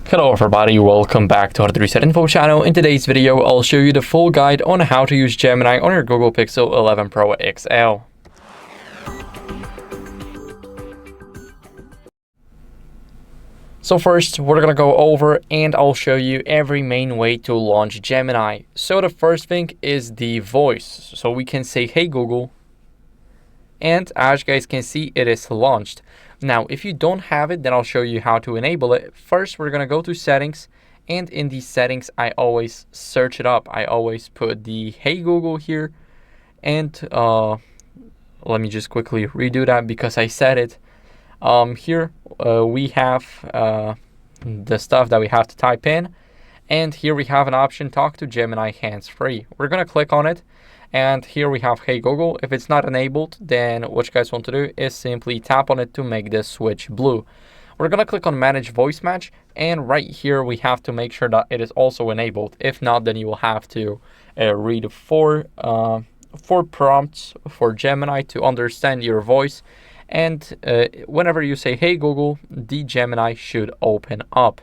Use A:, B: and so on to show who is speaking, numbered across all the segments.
A: Hello everybody, welcome back to HardReset.Info channel. In today's video, I'll show you the full guide on how to use Gemini on your Google Pixel 11 Pro XL. So first, we're gonna go over and I'll show you every main way to launch Gemini. So the first thing is the voice. So we can say, "Hey Google," and as you guys can see, it is launched. Now, if you don't have it, then I'll show you how to enable it. First, we're gonna go to settings, and in these settings, I always search it up. I always put the "Hey Google" here, and let me just quickly redo that because I said it. Here we have the stuff that we have to type in, and here we have an option, "Talk to Gemini hands-free." We're gonna click on it. And here we have "Hey Google." If it's not enabled, then what you guys want to do is simply tap on it to make this switch blue. We're going to click on Manage Voice Match, and right here we have to make sure that it is also enabled. If not, then you will have to read four prompts for Gemini to understand your voice. And whenever you say "Hey Google," the Gemini should open up.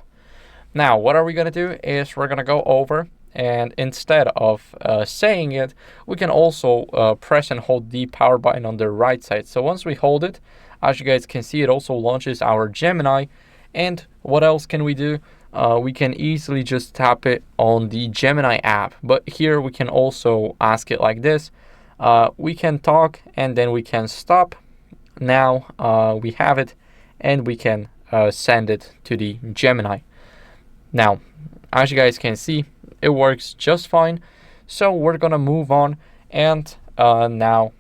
A: Now, what are we going to do is we're going to go over, and instead of saying it, we can also press and hold the power button on the right side. So once we hold it, as you guys can see, it also launches our Gemini. And what else can we do? We can easily just tap it on the Gemini app. But here we can also ask it like this. We can talk and then we can stop. Now we have it, and we can send it to the Gemini. Now, as you guys can see, it works just fine. So we're gonna move on, and now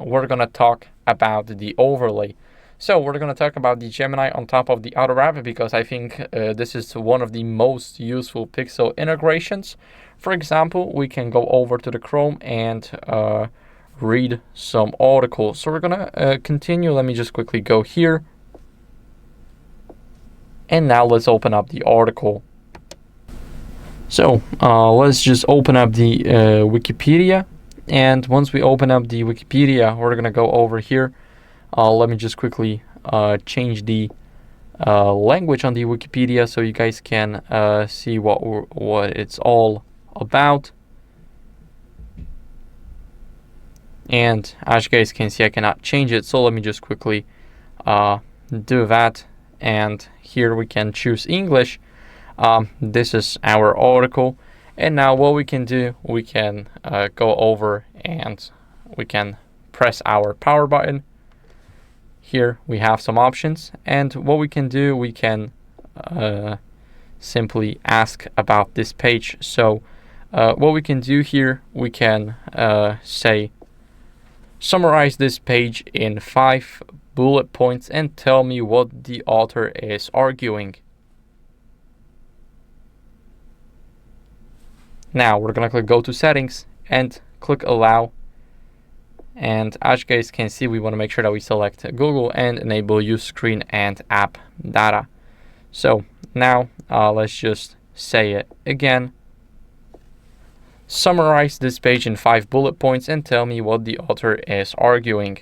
A: we're gonna talk about the overlay. So we're gonna talk about the Gemini on top of the auto wrap, because I think this is one of the most useful Pixel integrations. For example, we can go over to the Chrome and read some articles. So we're gonna continue. Let me just quickly go here, and now let's open up the article. So let's just open up the Wikipedia, and once we open up the Wikipedia, we're gonna go over here. Let me just quickly change the language on the Wikipedia so you guys can see what it's all about. And as you guys can see, I cannot change it, so let me just quickly do that. And here we can choose English. This is our article, and now what we can do, we can go over and we can press our power button. Here we have some options, and what we can do, we can simply ask about this page. So what we can do here, we can say, "Summarize this page in 5 bullet points and tell me what the author is arguing." Now we're gonna click Go to Settings and click Allow. And as you guys can see, we want to make sure that we select Google and enable Use Screen and App Data. So now let's just say it again. "Summarize this page in 5 bullet points and tell me what the author is arguing."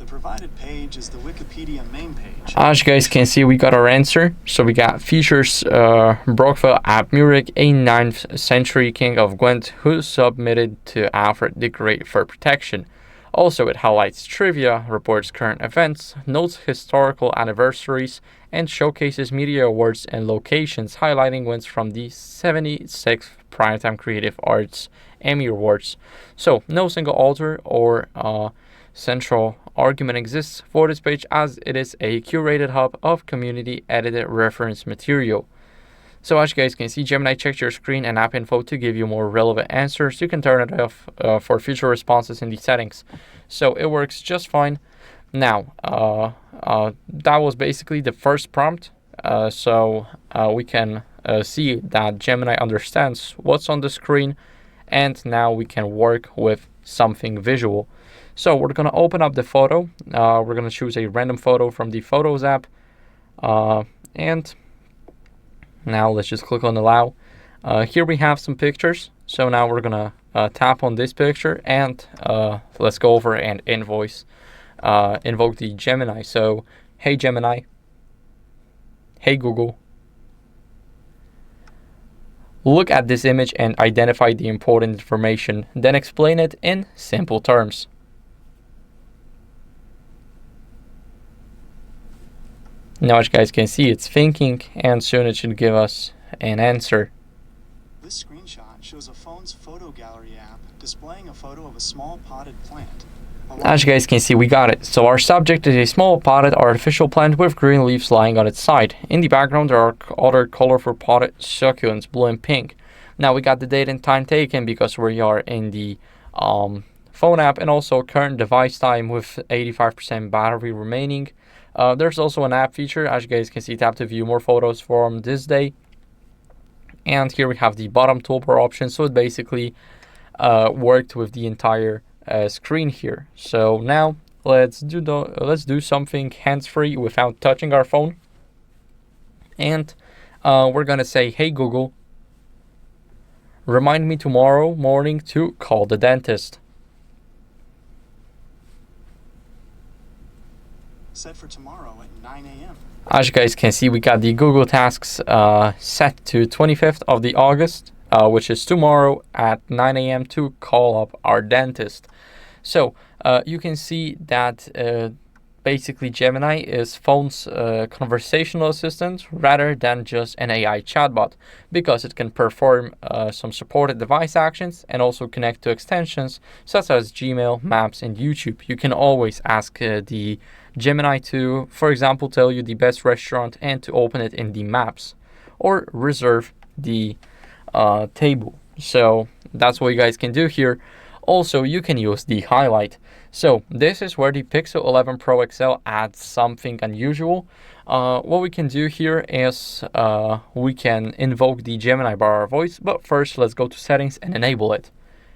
B: Provided page is the Wikipedia main page.
A: As you guys can see, we got our answer. So we got features Brockville Ab Murik, a 9th century king of Gwent who submitted to Alfred the Great for protection. Also, it highlights trivia, reports current events, notes historical anniversaries, and showcases media awards and locations, highlighting wins from the 76th Primetime Creative Arts Emmy Awards. So no single author or central argument exists for this page, as it is a curated hub of community edited reference material. So as you guys can see, Gemini checks your screen and app info to give you more relevant answers. You can turn it off for future responses in the settings. So it works just fine. Now that was basically the first prompt. So we can see that Gemini understands what's on the screen, and now we can work with something visual. So we're going to open up the photo. We're going to choose a random photo from the Photos app. And now let's just click on Allow. Here we have some pictures. So now we're gonna tap on this picture and let's go over and invoke the Gemini. So, hey Gemini, hey Google, look at this image and identify the important information, then explain it in simple terms. Now as you guys can see, it's thinking, and soon it should give us an answer.
B: This screenshot shows a phone's photo gallery app displaying a photo of a small potted plant.
A: As you guys can see, we got it. So our subject is a small potted artificial plant with green leaves lying on its side. In the background there are other colorful potted succulents, blue and pink. Now we got the date and time taken because we are in the phone app, and also current device time with 85% battery remaining. There's also an app feature. As you guys can see, tap to view more photos from this day. And here we have the bottom toolbar option. So it basically worked with the entire screen here. So now let's do something hands-free without touching our phone. And we're gonna say, hey Google, remind me tomorrow morning to call the dentist.
B: Set for tomorrow at 9 a.m.
A: As you guys can see, we got the Google Tasks set to 25th of the August, which is tomorrow at 9 a.m. to call up our dentist. So you can see that basically Gemini is phone's conversational assistant rather than just an AI chatbot, because it can perform some supported device actions and also connect to extensions such as Gmail, Maps, and YouTube. You can always ask the Gemini to, for example, tell you the best restaurant and to open it in the maps or reserve the table. So that's what you guys can do here. Also, you can use the highlight. So this is where the Pixel 11 Pro XL adds something unusual. What we can do here is we can invoke the Gemini by our voice, but first let's go to settings and enable it.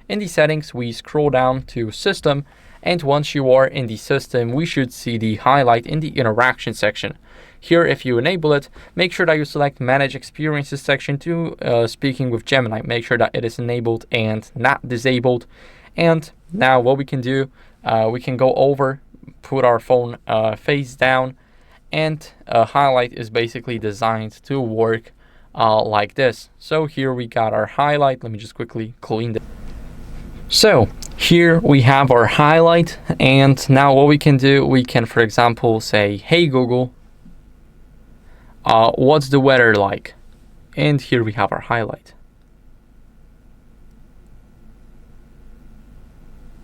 A: In the settings, we scroll down to system, and once you are in the system, we should see the highlight in the interaction section. Here, if you enable it, make sure that you select manage experiences section to speaking with Gemini. Make sure that it is enabled and not disabled. And now what we can do, we can go over, put our phone face down, and highlight is basically designed to work like this. So here we got our highlight. Let me just quickly clean this. So here we have our highlight, and now what we can do, we can, for example, say, hey Google, what's the weather like? And here we have our highlight.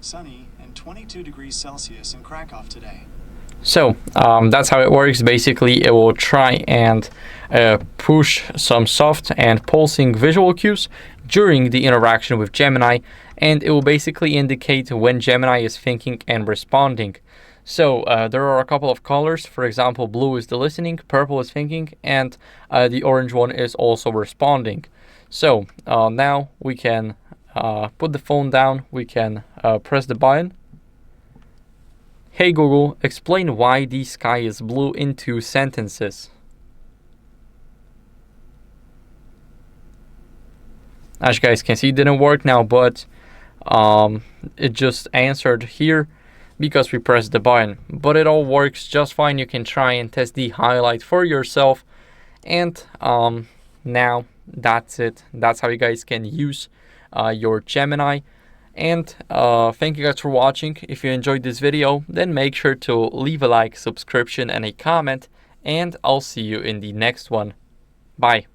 B: Sunny and 22 degrees Celsius in Krakow today.
A: So that's how it works. Basically, it will try and push some soft and pulsing visual cues during the interaction with Gemini, and it will basically indicate when Gemini is thinking and responding. So there are a couple of colors. For example, blue is the listening, purple is thinking, and the orange one is also responding. So now we can put the phone down, we can press the button. Hey Google, explain why the sky is blue in 2 sentences. As you guys can see, it didn't work now, but it just answered here because we pressed the button. But it all works just fine. You can try and test the highlight for yourself. And now that's it. That's how you guys can use your Gemini. And thank you guys for watching. If you enjoyed this video, then make sure to leave a like, subscription, and a comment. And I'll see you in the next one. Bye.